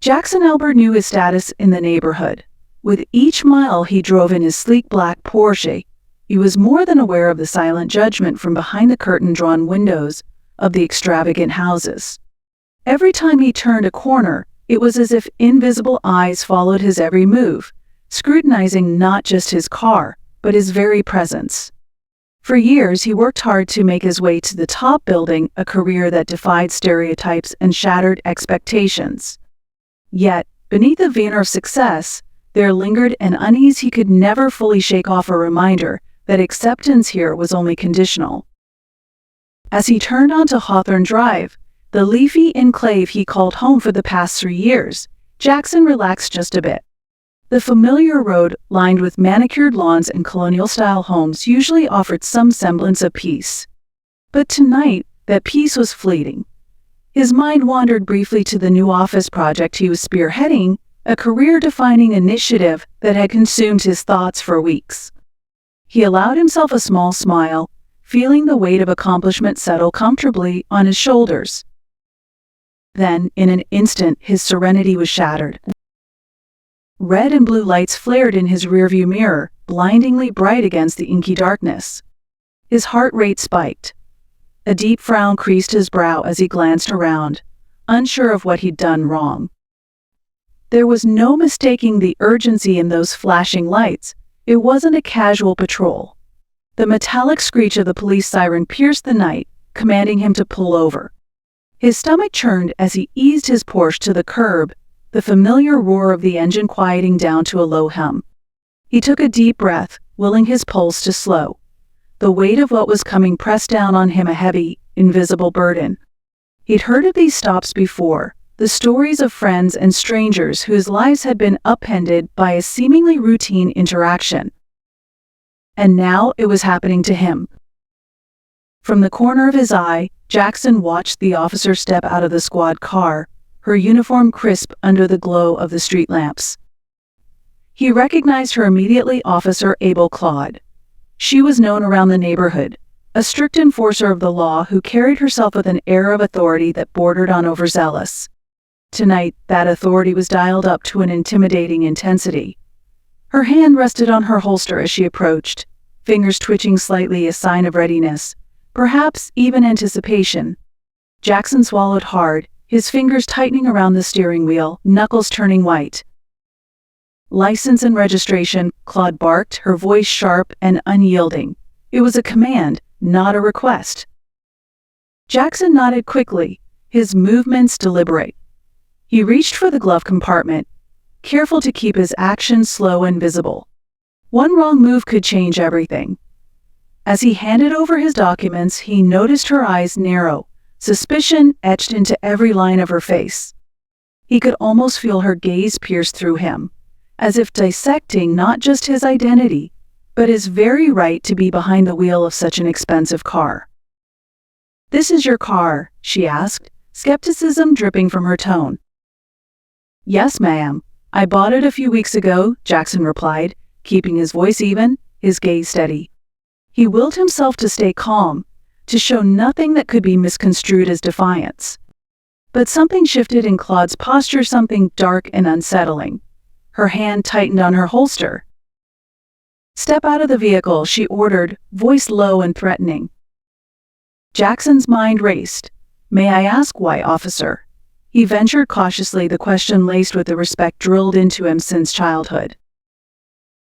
Jackson Albert knew his status in the neighborhood. With each mile he drove in his sleek black Porsche, he was more than aware of the silent judgment from behind the curtain-drawn windows of the extravagant houses. Every time he turned a corner, it was as if invisible eyes followed his every move, scrutinizing not just his car, but his very presence. For years, he worked hard to make his way to the top, building a career that defied stereotypes and shattered expectations. Yet, beneath the veneer of success, there lingered an unease he could never fully shake off, a reminder that acceptance here was only conditional. As he turned onto Hawthorne Drive, the leafy enclave he called home for the past 3 years, Jackson relaxed just a bit. The familiar road, lined with manicured lawns and colonial-style homes, usually offered some semblance of peace. But tonight, that peace was fleeting. His mind wandered briefly to the new office project he was spearheading, a career-defining initiative that had consumed his thoughts for weeks. He allowed himself a small smile, feeling the weight of accomplishment settle comfortably on his shoulders. Then, in an instant, his serenity was shattered. Red and blue lights flared in his rearview mirror, blindingly bright against the inky darkness. His heart rate spiked. A deep frown creased his brow as he glanced around, unsure of what he'd done wrong. There was no mistaking the urgency in those flashing lights. It wasn't a casual patrol. The metallic screech of the police siren pierced the night, commanding him to pull over. His stomach churned as he eased his Porsche to the curb, the familiar roar of the engine quieting down to a low hum. He took a deep breath, willing his pulse to slow. The weight of what was coming pressed down on him, a heavy, invisible burden. He'd heard of these stops before, the stories of friends and strangers whose lives had been upended by a seemingly routine interaction. And now it was happening to him. From the corner of his eye, Jackson watched the officer step out of the squad car, her uniform crisp under the glow of the street lamps. He recognized her immediately, Officer Abel Claude. She was known around the neighborhood, a strict enforcer of the law who carried herself with an air of authority that bordered on overzealous. Tonight, that authority was dialed up to an intimidating intensity. Her hand rested on her holster as she approached, fingers twitching slightly, a sign of readiness, perhaps even anticipation. Jackson swallowed hard, his fingers tightening around the steering wheel, knuckles turning white. "License and registration," Claude barked, her voice sharp and unyielding. It was a command, not a request. Jackson nodded quickly, his movements deliberate. He reached for the glove compartment, careful to keep his actions slow and visible. One wrong move could change everything. As he handed over his documents, he noticed her eyes narrow, suspicion etched into every line of her face. He could almost feel her gaze pierce through him, as if dissecting not just his identity, but his very right to be behind the wheel of such an expensive car. "This is your car?" she asked, skepticism dripping from her tone. "Yes, ma'am. I bought it a few weeks ago," Jackson replied, keeping his voice even, his gaze steady. He willed himself to stay calm, to show nothing that could be misconstrued as defiance. But something shifted in Claude's posture, something dark and unsettling. Her hand tightened on her holster. "Step out of the vehicle," she ordered, voice low and threatening. Jackson's mind raced. "May I ask why, officer?" He ventured cautiously, the question laced with the respect drilled into him since childhood.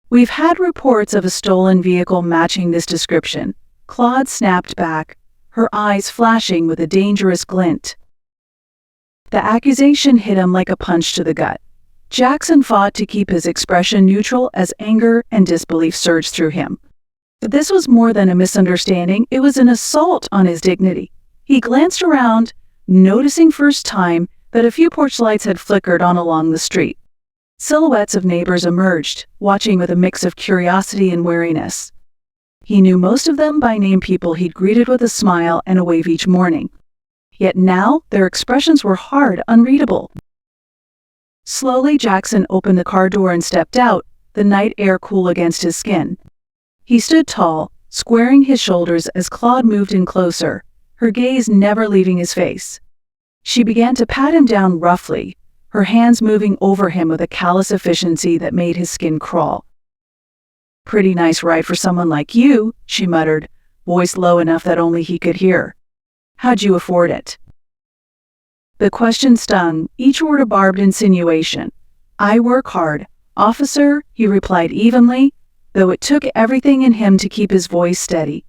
"We've had reports of a stolen vehicle matching this description." Claude snapped back, her eyes flashing with a dangerous glint. The accusation hit him like a punch to the gut. Jackson fought to keep his expression neutral as anger and disbelief surged through him. But this was more than a misunderstanding, it was an assault on his dignity. He glanced around, noticing first time that a few porch lights had flickered on along the street. Silhouettes of neighbors emerged, watching with a mix of curiosity and wariness. He knew most of them by name, people he'd greeted with a smile and a wave each morning. Yet now, their expressions were hard, unreadable. Slowly, Jackson opened the car door and stepped out, the night air cool against his skin. He stood tall, squaring his shoulders as Claude moved in closer, her gaze never leaving his face. She began to pat him down roughly, her hands moving over him with a callous efficiency that made his skin crawl. "Pretty nice ride for someone like you," she muttered, voice low enough that only he could hear. "How'd you afford it?" The question stung, each word a barbed insinuation. "I work hard, officer," he replied evenly, though it took everything in him to keep his voice steady.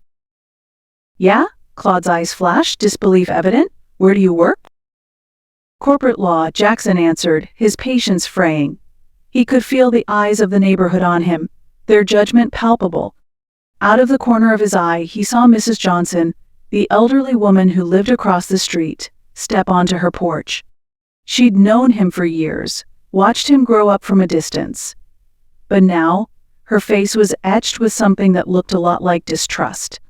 "Yeah?" Claude's eyes flashed, disbelief evident. "Where do you work?" "Corporate law," Jackson answered, his patience fraying. He could feel the eyes of the neighborhood on him, their judgment palpable. Out of the corner of his eye, he saw Mrs. Johnson, the elderly woman who lived across the street, step onto her porch. She'd known him for years, watched him grow up from a distance. But now, her face was etched with something that looked a lot like distrust.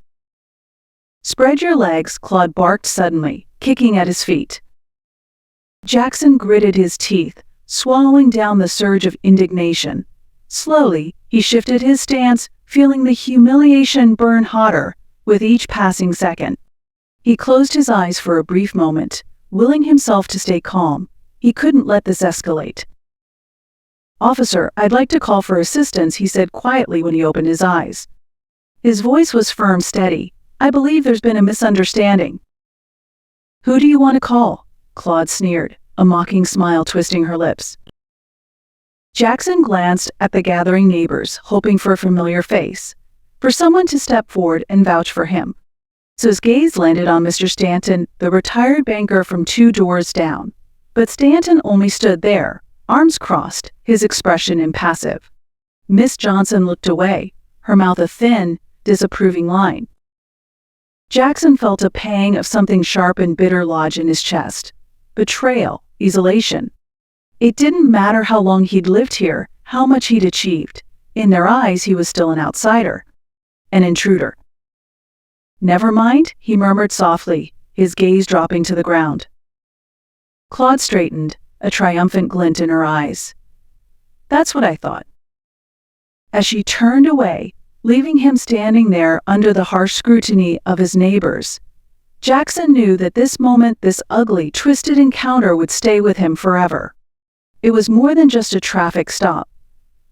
"Spread your legs," Claude barked suddenly, kicking at his feet. Jackson gritted his teeth, swallowing down the surge of indignation. Slowly, he shifted his stance, feeling the humiliation burn hotter with each passing second. He closed his eyes for a brief moment, willing himself to stay calm. He couldn't let this escalate. "Officer, I'd like to call for assistance," he said quietly when he opened his eyes. His voice was firm, steady. "I believe there's been a misunderstanding." "Who do you want to call?" Claude sneered, a mocking smile twisting her lips. Jackson glanced at the gathering neighbors, hoping for a familiar face, for someone to step forward and vouch for him. So his gaze landed on Mr. Stanton, the retired banker from 2 doors down. But Stanton only stood there, arms crossed, his expression impassive. Miss Johnson looked away, her mouth a thin, disapproving line. Jackson felt a pang of something sharp and bitter lodge in his chest. Betrayal, isolation. It didn't matter how long he'd lived here, how much he'd achieved. In their eyes, he was still an outsider, an intruder. "Never mind," he murmured softly, his gaze dropping to the ground. Claude straightened, a triumphant glint in her eyes. "That's what I thought." As she turned away, leaving him standing there under the harsh scrutiny of his neighbors, Jackson knew that this moment, this ugly, twisted encounter would stay with him forever. It was more than just a traffic stop.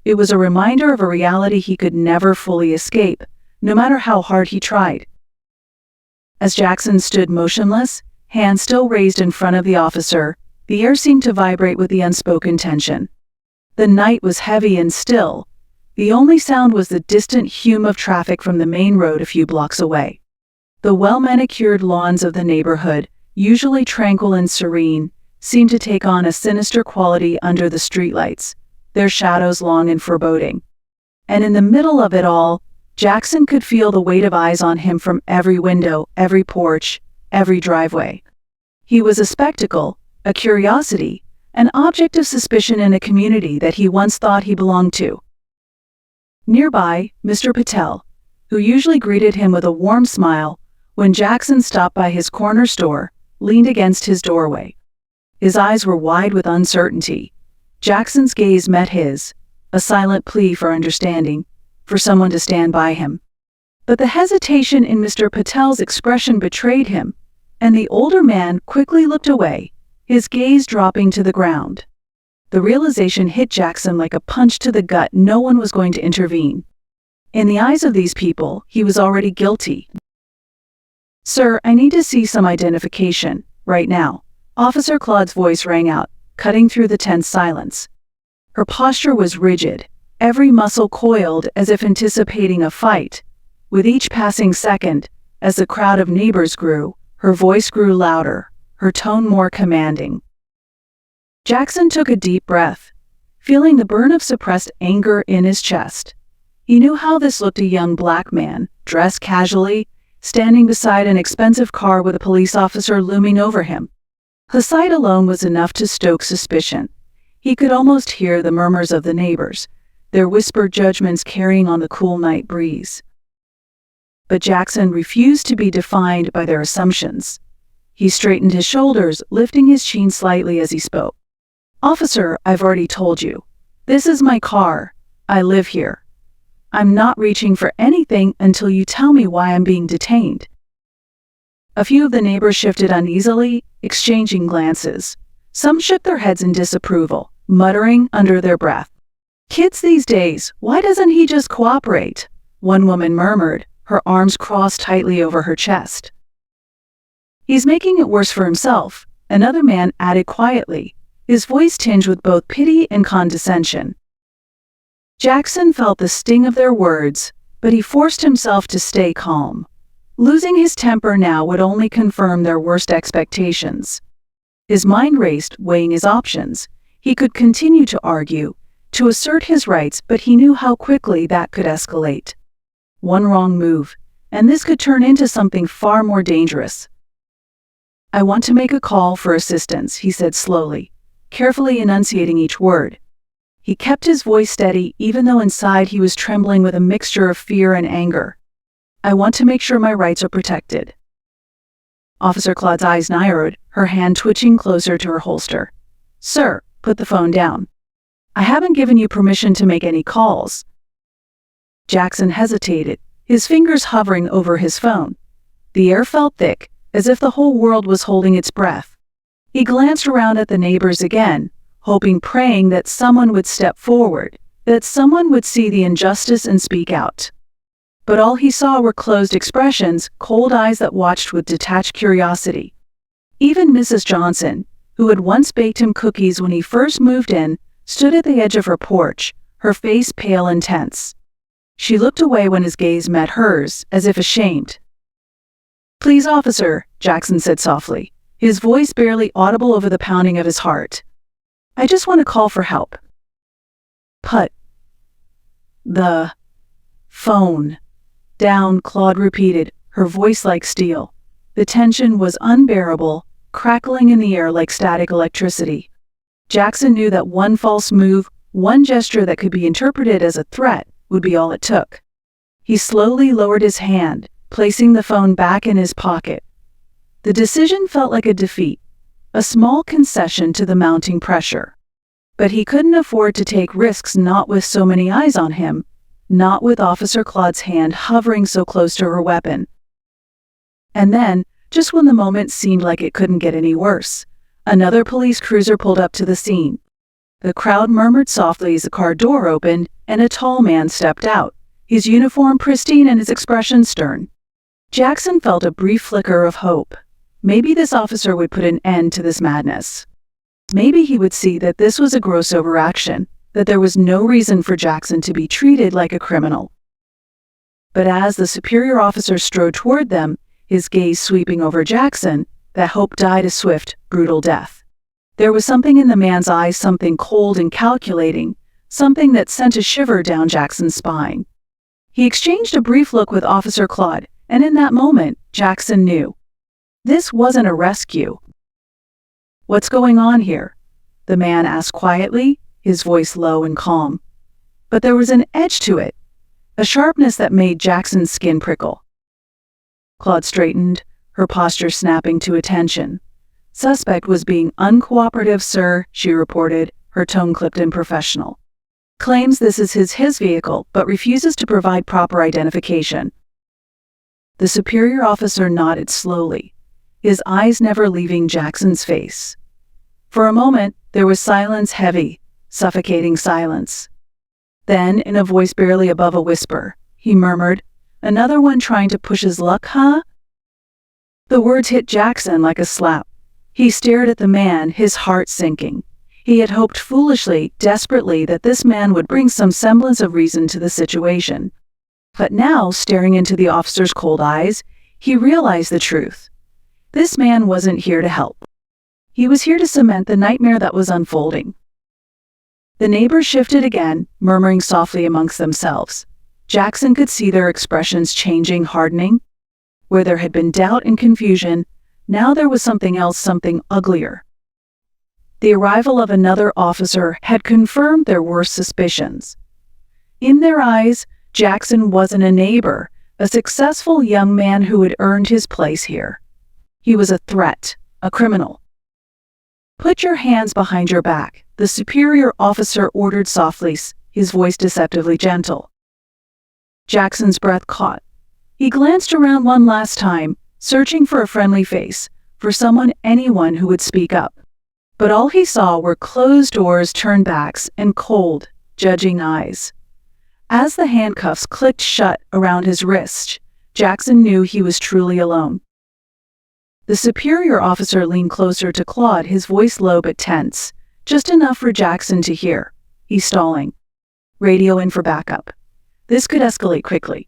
It was a reminder of a reality he could never fully escape, no matter how hard he tried. As Jackson stood motionless, hands still raised in front of the officer, the air seemed to vibrate with the unspoken tension. The night was heavy and still. The only sound was the distant hum of traffic from the main road a few blocks away. The well-manicured lawns of the neighborhood, usually tranquil and serene, seemed to take on a sinister quality under the streetlights, their shadows long and foreboding. And in the middle of it all, Jackson could feel the weight of eyes on him from every window, every porch, every driveway. He was a spectacle, a curiosity, an object of suspicion in a community that he once thought he belonged to. Nearby, Mr. Patel, who usually greeted him with a warm smile when Jackson stopped by his corner store, leaned against his doorway. His eyes were wide with uncertainty. Jackson's gaze met his, a silent plea for understanding, for someone to stand by him. But the hesitation in Mr. Patel's expression betrayed him, and the older man quickly looked away, his gaze dropping to the ground. The realization hit Jackson like a punch to the gut. No one was going to intervene. In the eyes of these people, he was already guilty. "Sir, I need to see some identification, right now." Officer Claude's voice rang out, cutting through the tense silence. Her posture was rigid, every muscle coiled as if anticipating a fight. With each passing second, as the crowd of neighbors grew, her voice grew louder, her tone more commanding. Jackson took a deep breath, feeling the burn of suppressed anger in his chest. He knew how this looked: a young black man, dressed casually, standing beside an expensive car with a police officer looming over him. The sight alone was enough to stoke suspicion. He could almost hear the murmurs of the neighbors, their whispered judgments carrying on the cool night breeze. But Jackson refused to be defined by their assumptions. He straightened his shoulders, lifting his chin slightly as he spoke. "Officer, I've already told you. This is my car. I live here. I'm not reaching for anything until you tell me why I'm being detained." A few of the neighbors shifted uneasily, exchanging glances. Some shook their heads in disapproval, muttering under their breath, "Kids these days, why doesn't he just cooperate?" One woman murmured, her arms crossed tightly over her chest. "He's making it worse for himself," another man added quietly, his voice tinged with both pity and condescension. Jackson felt the sting of their words, but he forced himself to stay calm. Losing his temper now would only confirm their worst expectations. His mind raced, weighing his options. He could continue to argue, to assert his rights, but he knew how quickly that could escalate. One wrong move, and this could turn into something far more dangerous. "I want to make a call for assistance," he said slowly, carefully enunciating each word. He kept his voice steady even though inside he was trembling with a mixture of fear and anger. "I want to make sure my rights are protected." Officer Claude's eyes narrowed, her hand twitching closer to her holster. "Sir, put the phone down. I haven't given you permission to make any calls." Jackson hesitated, his fingers hovering over his phone. The air felt thick, as if the whole world was holding its breath. He glanced around at the neighbors again, hoping, praying that someone would step forward, that someone would see the injustice and speak out. But all he saw were closed expressions, cold eyes that watched with detached curiosity. Even Mrs. Johnson, who had once baked him cookies when he first moved in, stood at the edge of her porch, her face pale and tense. She looked away when his gaze met hers, as if ashamed. "Please, officer," Jackson said softly, his voice barely audible over the pounding of his heart. "I just want to call for help." "Put the phone down," Claude repeated, her voice like steel. The tension was unbearable, crackling in the air like static electricity. Jackson knew that one false move, one gesture that could be interpreted as a threat, would be all it took. He slowly lowered his hand, placing the phone back in his pocket. The decision felt like a defeat, a small concession to the mounting pressure. But he couldn't afford to take risks, not with so many eyes on him, not with Officer Claude's hand hovering so close to her weapon. And then, just when the moment seemed like it couldn't get any worse, another police cruiser pulled up to the scene. The crowd murmured softly as the car door opened, and a tall man stepped out, his uniform pristine and his expression stern. Jackson felt a brief flicker of hope. Maybe this officer would put an end to this madness. Maybe he would see that this was a gross overaction, that there was no reason for Jackson to be treated like a criminal. But as the superior officer strode toward them, his gaze sweeping over Jackson, that hope died a swift, brutal death. There was something in the man's eyes, something cold and calculating, something that sent a shiver down Jackson's spine. He exchanged a brief look with Officer Claude, and in that moment, Jackson knew. This wasn't a rescue. "What's going on here?" the man asked quietly, his voice low and calm. But there was an edge to it, a sharpness that made Jackson's skin prickle. Claude straightened, her posture snapping to attention. "Suspect was being uncooperative, sir," she reported, her tone clipped and professional. "Claims this is his vehicle, but refuses to provide proper identification." The superior officer nodded slowly, his eyes never leaving Jackson's face. For a moment, there was silence, heavy, suffocating silence. Then, in a voice barely above a whisper, he murmured, "Another one trying to push his luck, huh?" The words hit Jackson like a slap. He stared at the man, his heart sinking. He had hoped foolishly, desperately, that this man would bring some semblance of reason to the situation. But now, staring into the officer's cold eyes, he realized the truth. This man wasn't here to help. He was here to cement the nightmare that was unfolding. The neighbors shifted again, murmuring softly amongst themselves. Jackson could see their expressions changing, hardening. Where there had been doubt and confusion, now there was something else, something uglier. The arrival of another officer had confirmed their worst suspicions. In their eyes, Jackson wasn't a neighbor, a successful young man who had earned his place here. He was a threat, a criminal. "Put your hands behind your back," the superior officer ordered softly, his voice deceptively gentle. Jackson's breath caught. He glanced around one last time, searching for a friendly face, for someone, anyone who would speak up. But all he saw were closed doors, turned backs, and cold, judging eyes. As the handcuffs clicked shut around his wrist, Jackson knew he was truly alone. The superior officer leaned closer to Claude, his voice low but tense, just enough for Jackson to hear. He's stalling. Radio in for backup. This could escalate quickly.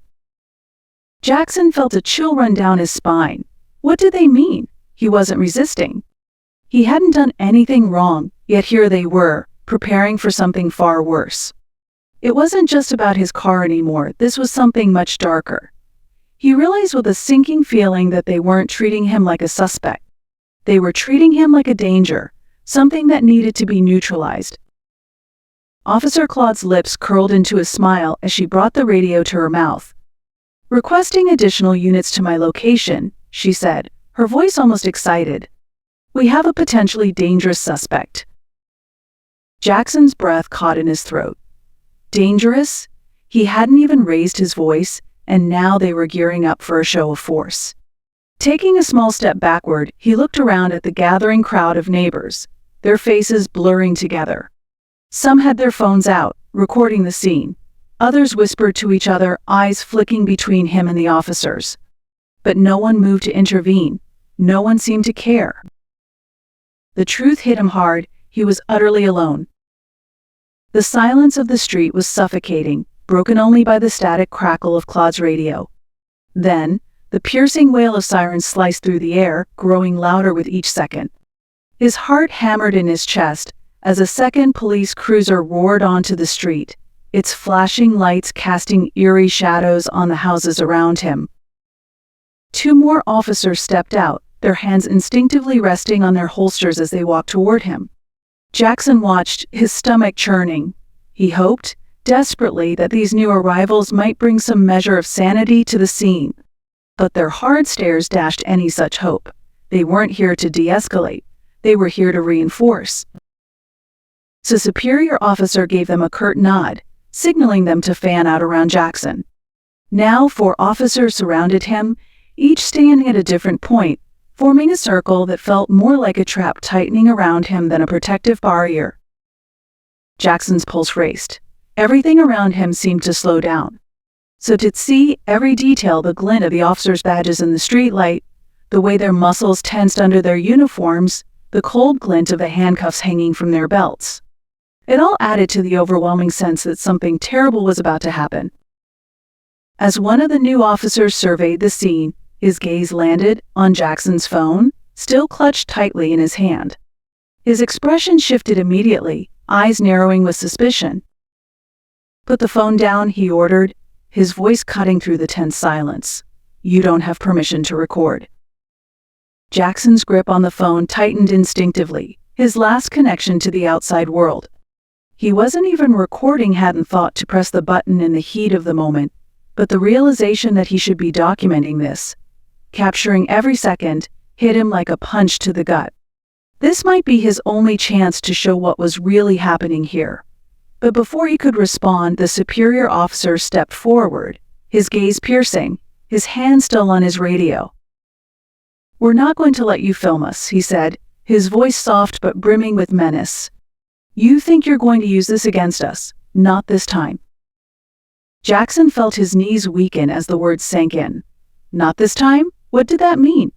Jackson felt a chill run down his spine. What did they mean? He wasn't resisting. He hadn't done anything wrong, yet here they were, preparing for something far worse. It wasn't just about his car anymore, this was something much darker. He realized with a sinking feeling that they weren't treating him like a suspect. They were treating him like a danger, something that needed to be neutralized. Officer Claude's lips curled into a smile as she brought the radio to her mouth. "Requesting additional units to my location," she said, her voice almost excited. "We have a potentially dangerous suspect." Jackson's breath caught in his throat. Dangerous? He hadn't even raised his voice, and now they were gearing up for a show of force. Taking a small step backward, he looked around at the gathering crowd of neighbors, their faces blurring together. Some had their phones out, recording the scene. Others whispered to each other, eyes flicking between him and the officers. But no one moved to intervene. No one seemed to care. The truth hit him hard. He was utterly alone. The silence of the street was suffocating, broken only by the static crackle of Claude's radio. Then, the piercing wail of sirens sliced through the air, growing louder with each second. His heart hammered in his chest as a second police cruiser roared onto the street, its flashing lights casting eerie shadows on the houses around him. Two more officers stepped out, their hands instinctively resting on their holsters as they walked toward him. Jackson watched, his stomach churning. He hoped, desperately, that these new arrivals might bring some measure of sanity to the scene. But their hard stares dashed any such hope. They weren't here to de-escalate. They were here to reinforce. The superior officer gave them a curt nod, signaling them to fan out around Jackson. Now 4 officers surrounded him, each standing at a different point, forming a circle that felt more like a trap tightening around him than a protective barrier. Jackson's pulse raced. Everything around him seemed to slow down. So to see every detail, the glint of the officers' badges in the streetlight, the way their muscles tensed under their uniforms, the cold glint of the handcuffs hanging from their belts. It all added to the overwhelming sense that something terrible was about to happen. As one of the new officers surveyed the scene, his gaze landed on Jackson's phone, still clutched tightly in his hand. His expression shifted immediately, eyes narrowing with suspicion. "Put the phone down," he ordered, his voice cutting through the tense silence. "You don't have permission to record." Jackson's grip on the phone tightened instinctively, his last connection to the outside world. He wasn't even recording, hadn't thought to press the button in the heat of the moment, but the realization that he should be documenting this, capturing every second, hit him like a punch to the gut. This might be his only chance to show what was really happening here. But before he could respond, the superior officer stepped forward, his gaze piercing, his hand still on his radio. "We're not going to let you film us," he said, his voice soft but brimming with menace. "You think you're going to use this against us? Not this time." Jackson felt his knees weaken as the words sank in. Not this time? What did that mean?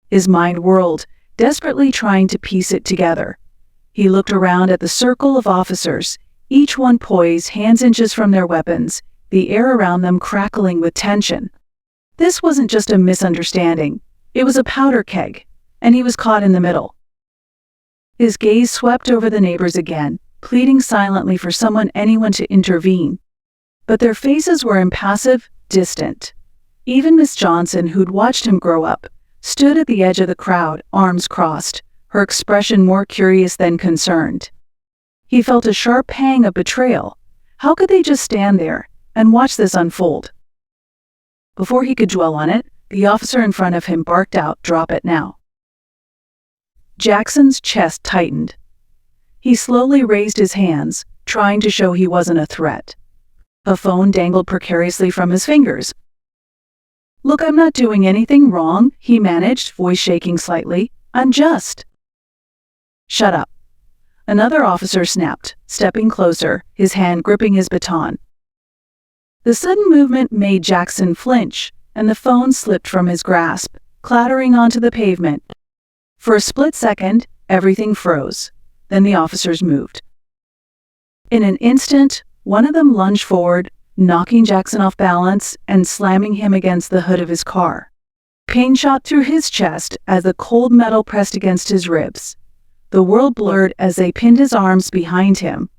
His mind whirled, desperately trying to piece it together. He looked around at the circle of officers, each one poised, hands inches from their weapons, the air around them crackling with tension. This wasn't just a misunderstanding. It was a powder keg, and he was caught in the middle. His gaze swept over the neighbors again, pleading silently for anyone to intervene. But their faces were impassive, distant. Even Miss Johnson, who'd watched him grow up, stood at the edge of the crowd, arms crossed, her expression more curious than concerned. He felt a sharp pang of betrayal. How could they just stand there and watch this unfold? Before he could dwell on it, the officer in front of him barked out, "Drop it now." Jackson's chest tightened. He slowly raised his hands, trying to show he wasn't a threat. A phone dangled precariously from his fingers. "Look, I'm not doing anything wrong," he managed, voice shaking slightly. "I'm just..." "Shut up," Another officer snapped, stepping closer, his hand gripping his baton. The sudden movement made Jackson flinch, and the phone slipped from his grasp, clattering onto the pavement. For a split second, everything froze. Then the officers moved. In an instant, one of them lunged forward, knocking Jackson off balance and slamming him against the hood of his car. Pain shot through his chest as the cold metal pressed against his ribs. The world blurred as they pinned his arms behind him,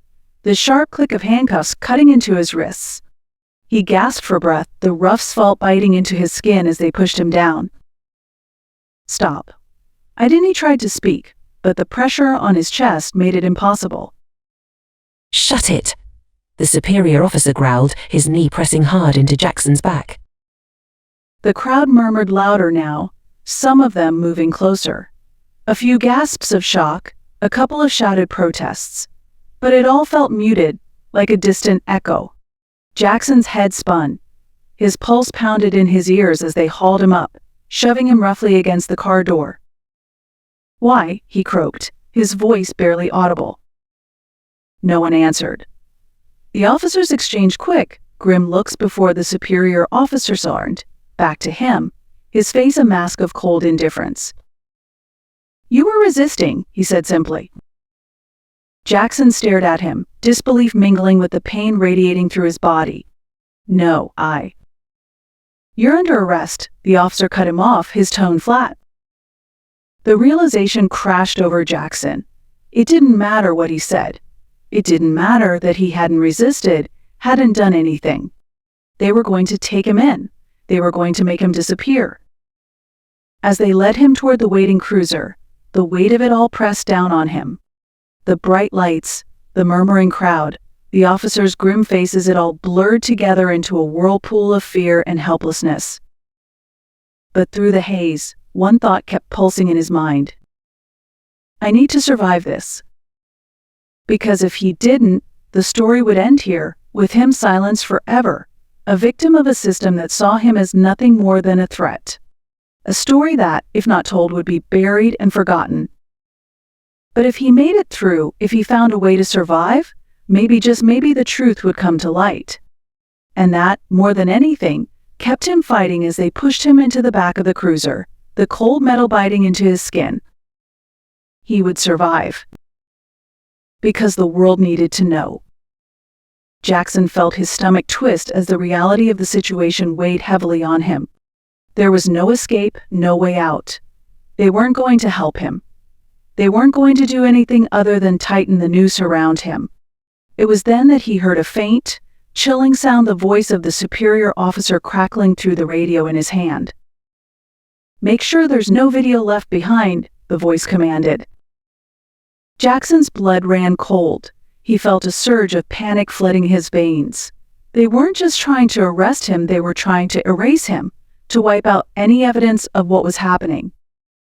the sharp click of handcuffs cutting into his wrists. He gasped for breath, the rough salt biting into his skin as they pushed him down. "Stop." He tried to speak, but the pressure on his chest made it impossible. "Shut it," the superior officer growled, his knee pressing hard into Jackson's back. The crowd murmured louder now, some of them moving closer. A few gasps of shock, a couple of shouted protests. But it all felt muted, like a distant echo. Jackson's head spun. His pulse pounded in his ears as they hauled him up, shoving him roughly against the car door. "Why?" he croaked, his voice barely audible. No one answered. The officers exchanged quick, grim looks before the superior officer turned back to him, his face a mask of cold indifference. "You were resisting," he said simply. Jackson stared at him, disbelief mingling with the pain radiating through his body. "No, You're under arrest," the officer cut him off, his tone flat. The realization crashed over Jackson. It didn't matter what he said. It didn't matter that he hadn't resisted, hadn't done anything. They were going to take him in. They were going to make him disappear. As they led him toward the waiting cruiser, the weight of it all pressed down on him. The bright lights, the murmuring crowd, the officers' grim faces, it all blurred together into a whirlpool of fear and helplessness. But through the haze, one thought kept pulsing in his mind. "I need to survive this." Because if he didn't, the story would end here, with him silenced forever, a victim of a system that saw him as nothing more than a threat. A story that, if not told, would be buried and forgotten. But if he made it through, if he found a way to survive, maybe, just maybe, the truth would come to light. And that, more than anything, kept him fighting as they pushed him into the back of the cruiser, the cold metal biting into his skin. He would survive. Because the world needed to know. Jackson felt his stomach twist as the reality of the situation weighed heavily on him. There was no escape, no way out. They weren't going to help him. They weren't going to do anything other than tighten the noose around him. It was then that he heard a faint, chilling sound, the voice of the superior officer crackling through the radio in his hand. "Make sure there's no video left behind," the voice commanded. Jackson's blood ran cold. He felt a surge of panic flooding his veins. They weren't just trying to arrest him, they were trying to erase him, to wipe out any evidence of what was happening.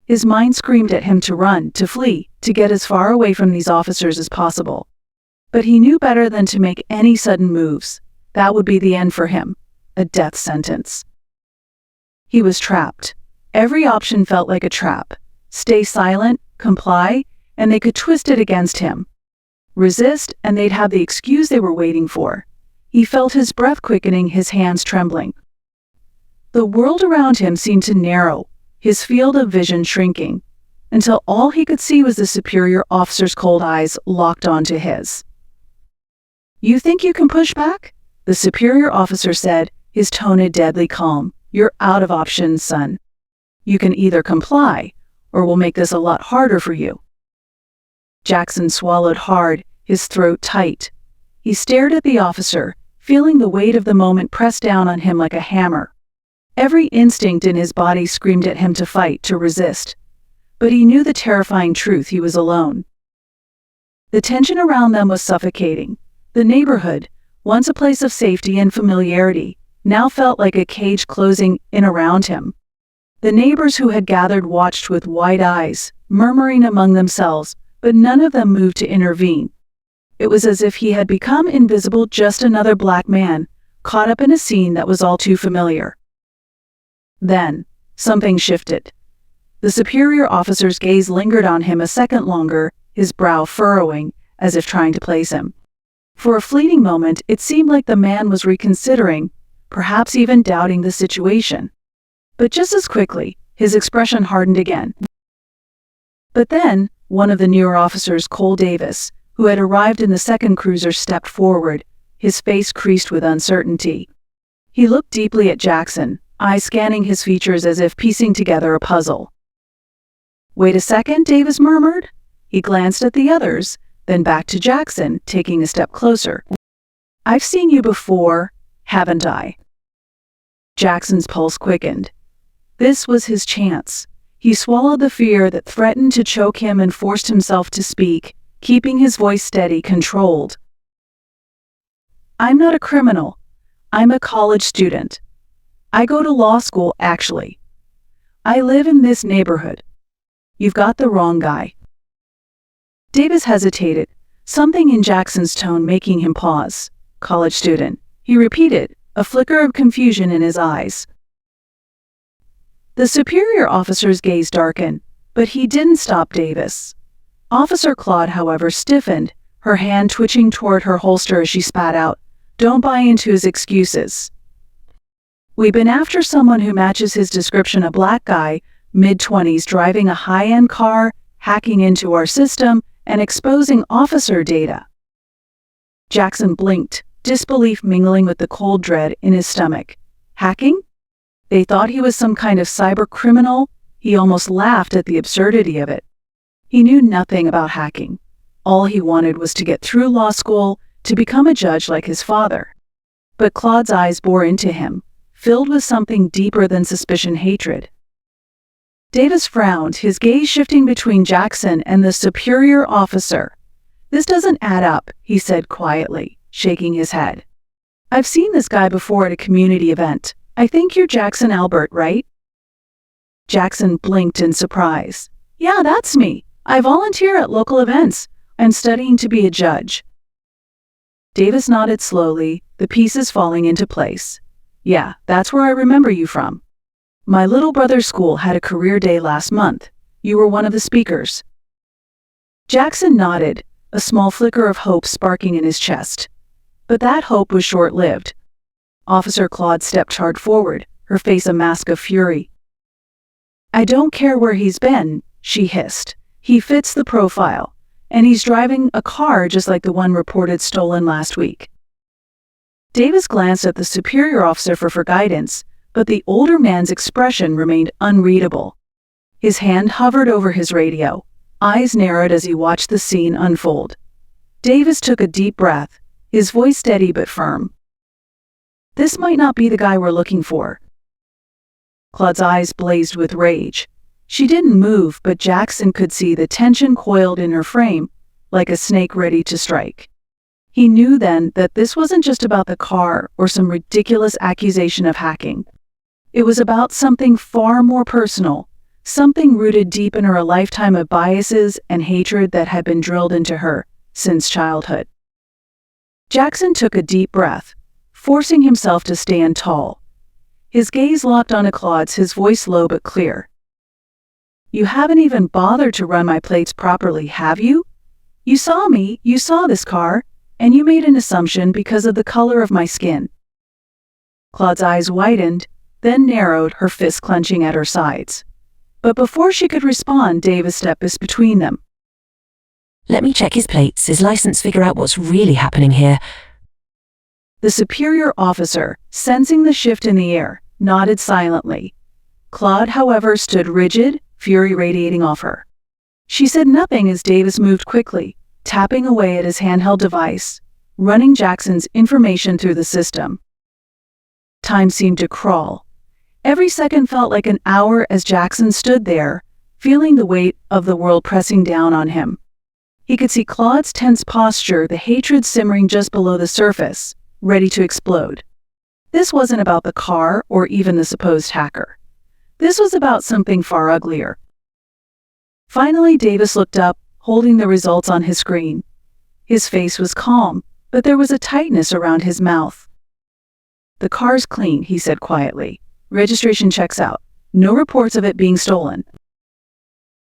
His mind screamed at him to run, to flee, to get as far away from these officers as possible. But he knew better than to make any sudden moves. That would be the end for him, a death sentence. He was trapped. Every option felt like a trap. Stay silent, comply, and they could twist it against him. Resist, and they'd have the excuse they were waiting for. He felt his breath quickening, his hands trembling. The world around him seemed to narrow, his field of vision shrinking, until all he could see was the superior officer's cold eyes locked onto his. "You think you can push back?" the superior officer said, his tone a deadly calm. "You're out of options, son. You can either comply, or we'll make this a lot harder for you." Jackson swallowed hard, his throat tight. He stared at the officer, feeling the weight of the moment press down on him like a hammer. Every instinct in his body screamed at him to fight, to resist. But he knew the terrifying truth: he was alone. The tension around them was suffocating. The neighborhood, once a place of safety and familiarity, now felt like a cage closing in around him. The neighbors who had gathered watched with wide eyes, murmuring among themselves, but none of them moved to intervene. It was as if he had become invisible, just another black man, caught up in a scene that was all too familiar. Then, something shifted. The superior officer's gaze lingered on him a second longer, his brow furrowing as if trying to place him. For a fleeting moment, it seemed like the man was reconsidering, perhaps even doubting the situation. But just as quickly, his expression hardened again. But then, one of the newer officers, Cole Davis, who had arrived in the second cruiser, stepped forward, his face creased with uncertainty. He looked deeply at Jackson, eyes scanning his features as if piecing together a puzzle. "Wait a second," Davis murmured. He glanced at the others, then back to Jackson, taking a step closer. "I've seen you before, haven't I?" Jackson's pulse quickened. This was his chance. He swallowed the fear that threatened to choke him and forced himself to speak, keeping his voice steady, controlled. "I'm not a criminal. I'm a college student. I go to law school, actually. I live in this neighborhood. You've got the wrong guy." Davis hesitated, something in Jackson's tone making him pause. "College student," he repeated, a flicker of confusion in his eyes. The superior officer's gaze darkened, but he didn't stop Davis. Officer Claude, however, stiffened, her hand twitching toward her holster as she spat out, "Don't buy into his excuses. We've been after someone who matches his description, a black guy, mid-20s, driving a high-end car, hacking into our system, and exposing officer data." Jackson blinked, disbelief mingling with the cold dread in his stomach. Hacking? They thought he was some kind of cyber criminal? He almost laughed at the absurdity of it. He knew nothing about hacking. All he wanted was to get through law school, to become a judge like his father. But Claude's eyes bore into him, filled with something deeper than suspicion, hatred. Davis frowned, his gaze shifting between Jackson and the superior officer. "This doesn't add up," he said quietly, shaking his head. "I've seen this guy before at a community event. I think you're Jackson Albert, right?" Jackson blinked in surprise. "Yeah, that's me. I volunteer at local events. I'm studying to be a judge." Davis nodded slowly, the pieces falling into place. "Yeah, that's where I remember you from. My little brother's school had a career day last month. You were one of the speakers." Jackson nodded, a small flicker of hope sparking in his chest. But that hope was short-lived. Officer Claude stepped hard forward, her face a mask of fury. "I don't care where he's been," she hissed. "He fits the profile, and he's driving a car just like the one reported stolen last week." Davis glanced at the superior officer for guidance, but the older man's expression remained unreadable. His hand hovered over his radio, eyes narrowed as he watched the scene unfold. Davis took a deep breath, his voice steady but firm. "This might not be the guy we're looking for." Claude's eyes blazed with rage. She didn't move, but Jackson could see the tension coiled in her frame, like a snake ready to strike. He knew then that this wasn't just about the car or some ridiculous accusation of hacking. It was about something far more personal, something rooted deep in her, a lifetime of biases and hatred that had been drilled into her since childhood. Jackson took a deep breath, forcing himself to stand tall. His gaze locked onto Claude's, his voice low but clear. "You haven't even bothered to run my plates properly, have you? You saw me, you saw this car, and you made an assumption because of the color of my skin." Claude's eyes widened, then narrowed, her fists clenching at her sides. But before she could respond, Davis stepped between them. "Let me check his plates, his license, figure out what's really happening here." The superior officer, sensing the shift in the air, nodded silently. Claude, however, stood rigid, fury radiating off her. She said nothing as Davis moved quickly, tapping away at his handheld device, running Jackson's information through the system. Time seemed to crawl. Every second felt like an hour as Jackson stood there, feeling the weight of the world pressing down on him. He could see Claude's tense posture, the hatred simmering just below the surface, ready to explode. This wasn't about the car or even the supposed hacker. This was about something far uglier. Finally, Davis looked up, holding the results on his screen. His face was calm, but there was a tightness around his mouth. "The car's clean," he said quietly. "Registration checks out. No reports of it being stolen."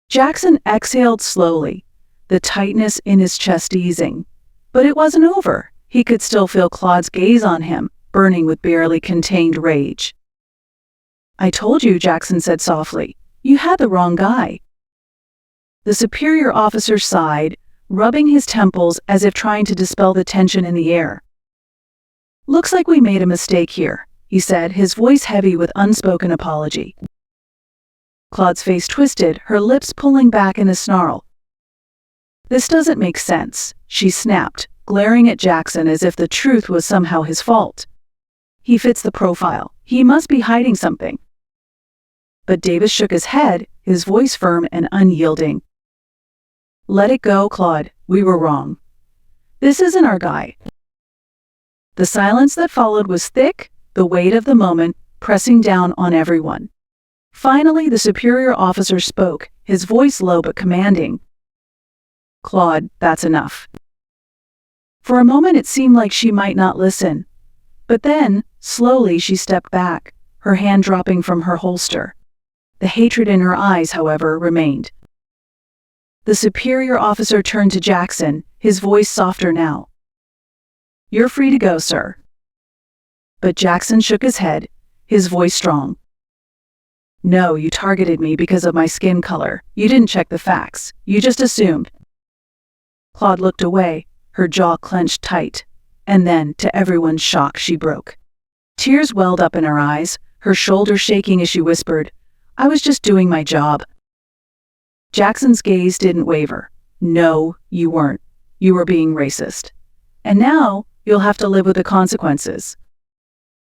Jackson exhaled slowly. the tightness in his chest easing. But it wasn't over. He could still feel Claude's gaze on him, burning with barely contained rage. "I told you," Jackson said softly. "You had the wrong guy." The superior officer sighed, rubbing his temples as if trying to dispel the tension in the air. "Looks like we made a mistake here," he said, his voice heavy with unspoken apology. Claude's face twisted, her lips pulling back in a snarl. "This doesn't make sense," she snapped, glaring at Jackson as if the truth was somehow his fault. "He fits the profile. He must be hiding something." But Davis shook his head, his voice firm and unyielding. "Let it go, Claude. We were wrong. This isn't our guy." The silence that followed was thick, the weight of the moment pressing down on everyone. Finally, the superior officer spoke, his voice low but commanding. "Claude, that's enough." For a moment it seemed like she might not listen. But then, slowly she stepped back, her hand dropping from her holster. The hatred in her eyes, however, remained. The superior officer turned to Jackson, his voice softer now. "You're free to go, sir." But Jackson shook his head, his voice strong. "No, you targeted me because of my skin color. You didn't check the facts. You just assumed." Claude looked away, her jaw clenched tight. And then, to everyone's shock, she broke. Tears welled up in her eyes, her shoulders shaking as she whispered, "I was just doing my job." Jackson's gaze didn't waver. "No, you weren't. You were being racist. And now, you'll have to live with the consequences."